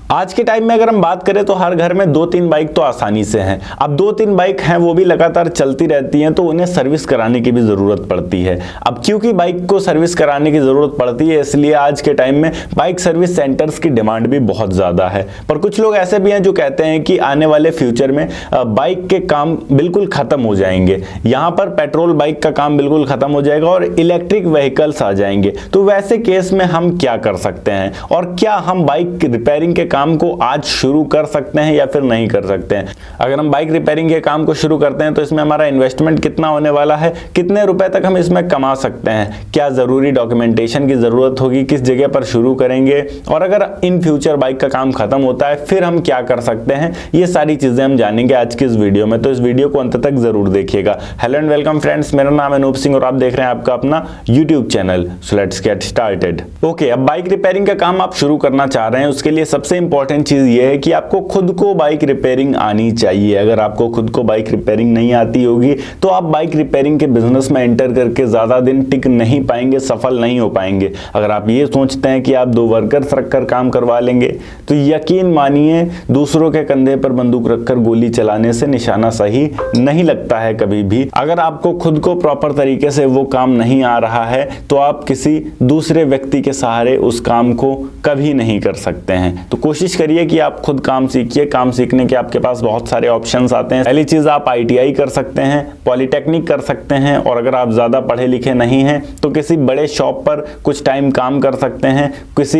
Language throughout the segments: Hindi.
आज के टाइम में अगर हम बात करें तो हर घर में 2-3 बाइक तो आसानी से हैं। अब 2-3 बाइक हैं, वो भी लगातार चलती रहती हैं, तो उन्हें सर्विस कराने की भी ज़रूरत पड़ती है। अब क्योंकि बाइक को सर्विस कराने की ज़रूरत पड़ती है, इसलिए आज के टाइम में बाइक सर्विस सेंटर्स की डिमांड भी बहुत ज़्यादा है। पर कुछ लोग ऐसे भी हैं जो कहते हैं कि आने वाले फ्यूचर में बाइक के काम बिल्कुल ख़त्म हो जाएंगे, यहाँ पर पेट्रोल बाइक का काम बिल्कुल ख़त्म हो जाएगा और इलेक्ट्रिक व्हीकल्स आ जाएंगे। तो वैसे केस में हम क्या कर सकते हैं और क्या हम बाइक रिपेयरिंग के काम को आज शुरू कर सकते हैं या फिर नहीं कर सकते हैं? अगर हम बाइक रिपेयरिंग के काम को शुरू करते हैं तो इसमें हमारा इन्वेस्टमेंट कितना होने वाला है, कितने रुपए तक हम इसमें कमा सकते हैं, क्या जरूरी डॉक्यूमेंटेशन की जरूरत होगी, किस जगह पर शुरू करेंगे, और अगर इन फ्यूचर बाइक का काम खत्म होता है फिर हम क्या कर सकते हैं, ये सारी चीजें हम जानेंगे आज की इस वीडियो में। तो इस वीडियो को अंत तक जरूर देखिएगा। हेलो एंड वेलकम फ्रेंड्स, मेरा नाम है अनूप सिंह और आप देख रहे हैं आपका अपना YouTube channel. So let's get started. Okay, अब बाइक रिपेयरिंग का काम आप शुरू करना चाह रहे हैं, उसके लिए सबसे इंपॉर्टेंट चीज ये है कि आपको खुद को बाइक रिपेयरिंग आनी चाहिए। अगर आपको खुद को बाइक रिपेयरिंग नहीं आती होगी तो आप बाइक रिपेयरिंग के बिजनेस में एंटर करके ज्यादा दिन टिक नहीं पाएंगे, सफल नहीं हो पाएंगे। अगर आप ये सोचते हैं कि आप 2 वर्कर्स रखकर काम करवा लेंगे तो यकीन मानिए दूसरों के कंधे पर बंदूक रखकर गोली चलाने से निशाना सही नहीं लगता है कभी भी। अगर आपको खुद को प्रॉपर तरीके से वो काम नहीं आ रहा है तो आप किसी दूसरे व्यक्ति के सहारे उस काम को कभी नहीं कर सकते हैं। तो कोशिश करिए कि आप खुद काम सीखिए। काम सीखने के आपके पास बहुत सारे ऑप्शंस आते हैं। पहली चीज आप ITI कर सकते हैं, पॉलिटेक्निक कर सकते हैं, और अगर आप ज्यादा पढ़े लिखे नहीं हैं तो किसी बड़े शॉप पर कुछ टाइम काम कर सकते हैं, किसी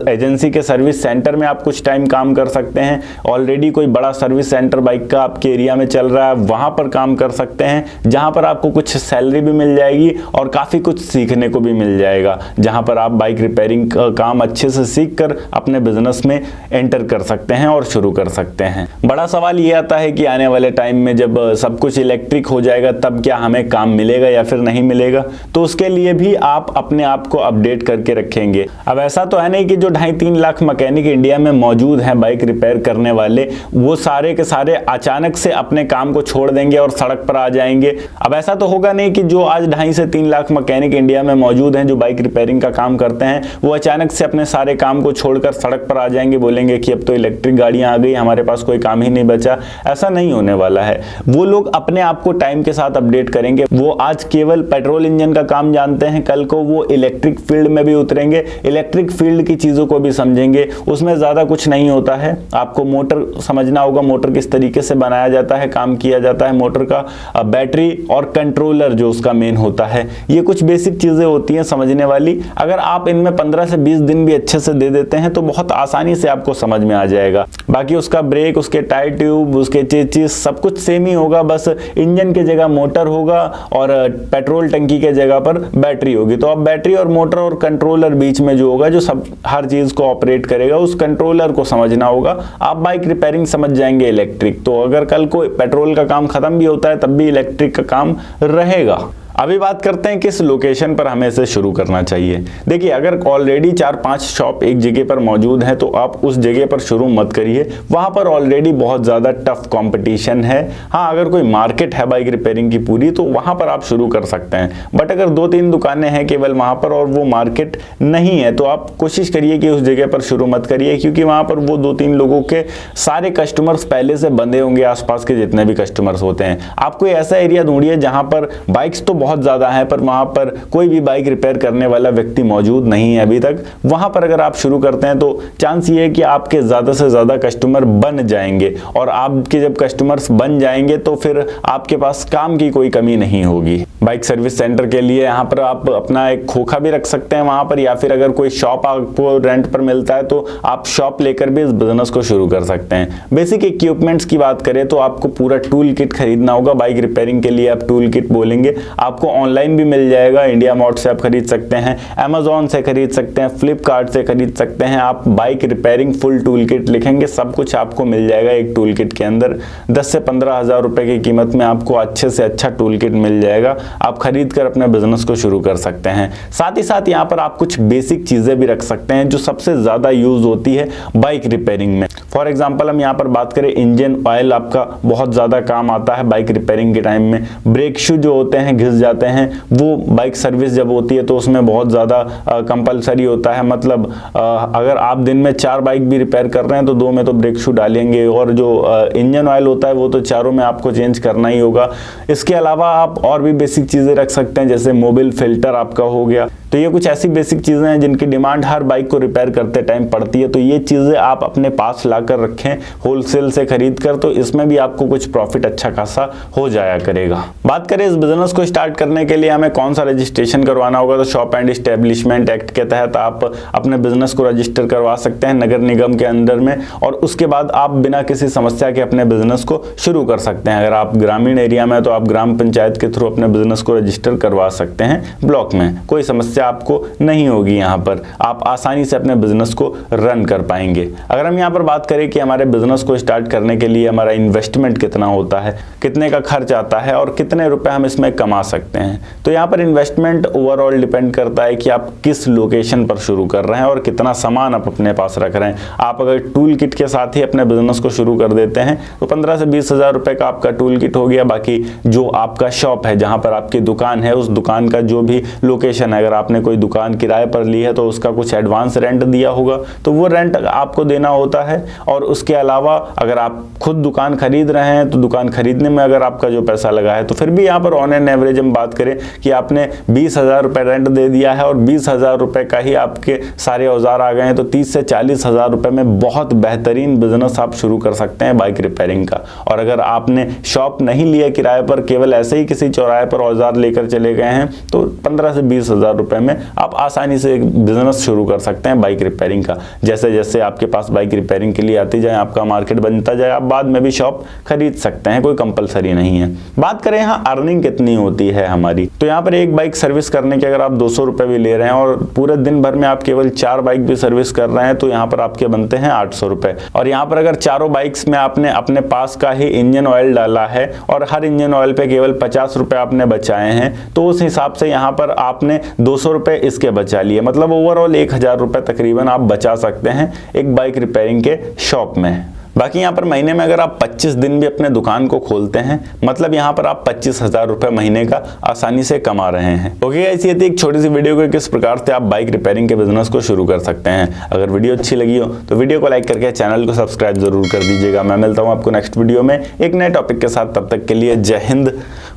एजेंसी के सर्विस सेंटर में आप कुछ टाइम काम कर सकते हैं। ऑलरेडी कोई बड़ा सर्विस सेंटर बाइक का आपके एरिया में चल रहा है, वहां पर काम कर सकते हैं, जहां पर आपको कुछ सैलरी भी मिल जाएगी और काफी कुछ सीखने को भी मिल जाएगा, जहां पर आप बाइक रिपेयरिंग का काम अच्छे से सीख कर अपने बिजनेस में एंटर कर सकते हैं और शुरू कर सकते हैं। बड़ा सवाल ये आता है कि आने वाले टाइम में जब सब कुछ इलेक्ट्रिक हो जाएगा तब क्या हमें काम मिलेगा या फिर नहीं मिलेगा? तो उसके लिए भी आप अपने आप को अपडेट करके रखेंगे। अब ऐसा तो है नहीं कि जो 2.5-3 लाख मैकेनिक इंडिया में मौजूद हैं बाइक रिपेयर करने वाले, वो सारे के सारे अचानक से अपने काम को छोड़ देंगे और सड़क पर आ जाएंगे। अब ऐसा तो होगा नहीं कि जो आज 2.5 से 3 लाख मैकेनिक इंडिया में मौजूद हैं जो बाइक रिपेयरिंग का काम करते हैं, वो अचानक से अपने सारे काम को छोड़कर सड़क पर आ जाएंगे, बोलेंगे कि अब तो इलेक्ट्रिक गाड़ियां आ गई, हमारे पास कोई काम ही नहीं बचा। ऐसा नहीं होने वाला है। वो लोग अपने आप को टाइम के साथ अपडेट करेंगे। वो आज केवल पेट्रोल इंजन का काम जानते हैं, कल को वो इलेक्ट्रिक फील्ड में भी उतरेंगे, इलेक्ट्रिक फील्ड की चीजों को भी समझेंगे। उसमें ज्यादा कुछ नहीं होता है, आपको मोटर समझना होगा, मोटर किस तरीके से बनाया जाता है, काम किया जाता है मोटर का, बैटरी और कंट्रोलर जो उसका मेन होता है, ये कुछ बेसिक चीजें होती हैं समझने वाली। अगर आप इनमें 15 से 20 दिन भी अच्छे से दे देते हैं तो बहुत आसानी से आपको समझ में आ जाएगा। बाकी उसका ब्रेक, उसके टायर ट्यूब, उसके चेसिस सब कुछ सेम ही होगा, बस इंजन की जगह मोटर होगा और पेट्रोल टंकी के जगह पर बैटरी होगी। तो अब बैटरी और मोटर और कंट्रोलर बीच में जो होगा, जो सब हर चीज को ऑपरेट करेगा, उस कंट्रोलर को समझना होगा। आप बाइक रिपेयरिंग समझ जाएंगे इलेक्ट्रिक, तो अगर कल को पेट्रोल का काम खत्म भी होता है तब भी इलेक्ट्रिक का काम रहेगा। अभी बात करते हैं किस लोकेशन पर हमें इसे शुरू करना चाहिए। देखिए, अगर ऑलरेडी 4-5 शॉप एक जगह पर मौजूद है तो आप उस जगह पर शुरू मत करिए, वहां पर ऑलरेडी बहुत ज्यादा टफ कंपटीशन है। हाँ, अगर कोई मार्केट है बाइक रिपेयरिंग की पूरी तो वहां पर आप शुरू कर सकते हैं। बट अगर 2-3 दुकानें हैं केवल वहां पर और वो मार्केट नहीं है तो आप कोशिश करिए कि उस जगह पर शुरू मत करिए, क्योंकि वहां पर वो 2-3 लोगों के सारे कस्टमर्स पहले से बंधे होंगे, आसपास के जितने भी कस्टमर्स होते हैं। आप कोई ऐसा एरिया ढूंढिए जहां पर बाइक्स तो बहुत ज्यादा है पर वहां पर कोई भी बाइक रिपेयर करने वाला व्यक्ति मौजूद नहीं है अभी तक। वहां पर अगर आप शुरू करते हैं तो चांस ये है कि आपके ज्यादा से ज्यादा कस्टमर बन जाएंगे, और आपके जब कस्टमर्स बन जाएंगे तो फिर आपके पास काम की कोई कमी नहीं होगी। बाइक सर्विस सेंटर के लिए यहाँ पर आप अपना एक खोखा भी रख सकते हैं वहां पर, या फिर अगर कोई शॉप आपको रेंट पर मिलता है तो आप शॉप लेकर भी इस बिजनेस को शुरू कर सकते हैं। बेसिक इक्विपमेंट्स की बात करें तो आपको पूरा टूल किट खरीदना होगा। बाइक रिपेयरिंग के लिए आप टूल किट बोलेंगे, आपको ऑनलाइन भी मिल जाएगा। इंडिया मार्ट से आप खरीद सकते हैं, अमेजोन से खरीद सकते हैं, फ्लिपकार्ट से खरीद सकते हैं। आप bike repairing full tool kit लिखेंगे, सब कुछ आपको मिल जाएगा एक टूल किट के अंदर। 10 से 15 हजार रुपए की कीमत में आपको अच्छे से अच्छा टूल किट मिल जाएगा। आप खरीद कर अपने बिजनेस को शुरू कर सकते हैं। साथ ही साथ यहाँ पर आप कुछ बेसिक चीजें भी रख सकते हैं जो सबसे ज्यादा यूज होती है बाइक रिपेयरिंग में। फॉर एग्जांपल हम यहाँ पर बात करें, इंजन ऑयल आपका बहुत ज़्यादा काम आता है बाइक रिपेयरिंग के टाइम में। ब्रेक शू जो होते हैं घिस जाते हैं, वो बाइक सर्विस जब होती है तो उसमें बहुत ज़्यादा कंपलसरी होता है। मतलब अगर आप दिन में 4 बाइक भी रिपेयर कर रहे हैं तो 2 में तो ब्रेक शू डालेंगे, और जो इंजन ऑयल होता है वो तो चारों में आपको चेंज करना ही होगा। इसके अलावा आप और भी बेसिक चीज़ें रख सकते हैं, जैसे मोबिल फिल्टर आपका हो गया। तो ये कुछ ऐसी बेसिक चीज़ें हैं जिनकी डिमांड हर बाइक को रिपेयर करते टाइम पड़ती है। तो ये चीज़ें आप अपने पास लाकर रखें होलसेल से खरीद कर, तो इसमें भी आपको कुछ प्रॉफिट अच्छा खासा हो जाया करेगा। बात करें इस बिजनेस को स्टार्ट करने के लिए हमें कौन सा रजिस्ट्रेशन करवाना होगा, तो शॉप एंड एस्टेब्लिशमेंट एक्ट के तहत आप अपने बिजनेस को रजिस्टर करवा सकते हैं नगर निगम के अंदर में, और उसके बाद आप बिना किसी समस्या के अपने बिजनेस को शुरू कर सकते हैं। अगर आप ग्रामीण एरिया में तो आप ग्राम पंचायत के थ्रू अपने बिजनेस को रजिस्टर करवा सकते हैं ब्लॉक में, कोई समस्या आपको नहीं होगी। यहाँ पर आप आसानी से अपने बिजनेस को रन कर पाएंगे। अगर हम यहाँ पर बात करें कि हमारे बिजनेस को स्टार्ट करने के लिए हमारा इन्वेस्टमेंट कितना होता है, कितने का खर्च आता है और कितने रुपए हम इसमें कमा सकते हैं, तो यहाँ पर इन्वेस्टमेंट ओवरऑल डिपेंड करता है कि आप किस लोकेशन पर शुरू कर रहे हैं और कितना सामान आप अपने पास रख रहे हैं। आप अगर टूल किट के साथ ही अपने बिजनेस को शुरू कर देते हैं तो 15 से 20 हज़ार रुपए का आपका टूल किट हो गया। बाकी जो आपका शॉप है, जहाँ पर आपकी दुकान है, उस दुकान का जो भी लोकेशन है, अगर आपने कोई दुकान किराए पर ली है तो उसका कुछ एडवांस रेंट दिया होगा, तो वो रेंट आपको देना होता है। और उसके अलावा अगर आप खुद दुकान खरीद रहे हैं तो दुकान खरीदने में अगर आपका जो पैसा लगा है, तो फिर भी यहाँ पर ऑन एन एवरेज हम बात करें कि आपने 20 हज़ार रुपये रेंट दे दिया है और 20 हज़ार रुपये का ही आपके सारे औजार आ गए हैं, तो 30 से 40 हज़ार रुपये में बहुत बेहतरीन बिजनेस आप शुरू कर सकते हैं बाइक रिपेयरिंग का। और अगर आपने शॉप नहीं लिया किराए पर, केवल ऐसे ही किसी चौराहे पर औजार लेकर चले गए हैं, तो 15 से 20 हज़ार रुपये में आप आसानी से एक बिजनेस शुरू कर सकते हैं बाइक रिपेयरिंग का। जैसे जैसे आपके पास बाइक रिपेयरिंग के लिए आती जाए, आपका मार्केट बनता जाए, आप बाद में भी शॉप खरीद सकते हैं, कोई कंपलसरी नहीं है। बात करें यहाँ अर्निंग कितनी होती है हमारी, तो यहाँ पर एक बाइक सर्विस करने के अगर आप 200 रुपये भी ले रहे हैं और पूरे दिन भर में आप केवल 4 बाइक भी सर्विस कर रहे हैं, तो यहाँ पर आपके बनते हैं 800 रुपये। और यहाँ पर अगर चारों बाइक्स में आपने अपने पास का ही इंजन ऑयल डाला है और हर इंजन ऑयल पे केवल 50 रुपये आपने बचाए हैं, तो उस हिसाब से यहाँ पर आपने 200 रुपये इसके बचा लिए। मतलब ओवरऑल 1000 रुपये तकरीबन आप बचा सकते हैं एक बाइक रिपेयरिंग के शॉप में। बाकी यहाँ पर महीने में अगर आप 25 दिन भी अपने दुकान को खोलते हैं, मतलब यहाँ पर आप 25 हज़ार रुपये महीने का आसानी से कमा रहे हैं। ओके गाइस, ये थी एक छोटी सी वीडियो को किस प्रकार से आप बाइक रिपेयरिंग के बिजनेस को शुरू कर सकते हैं। अगर वीडियो अच्छी लगी हो तो वीडियो को लाइक करके चैनल को सब्सक्राइब जरूर कर दीजिएगा। मैं मिलता हूँ आपको नेक्स्ट वीडियो में एक नए टॉपिक के साथ। तब तक के लिए जय हिंद,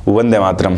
वंदे मातरम।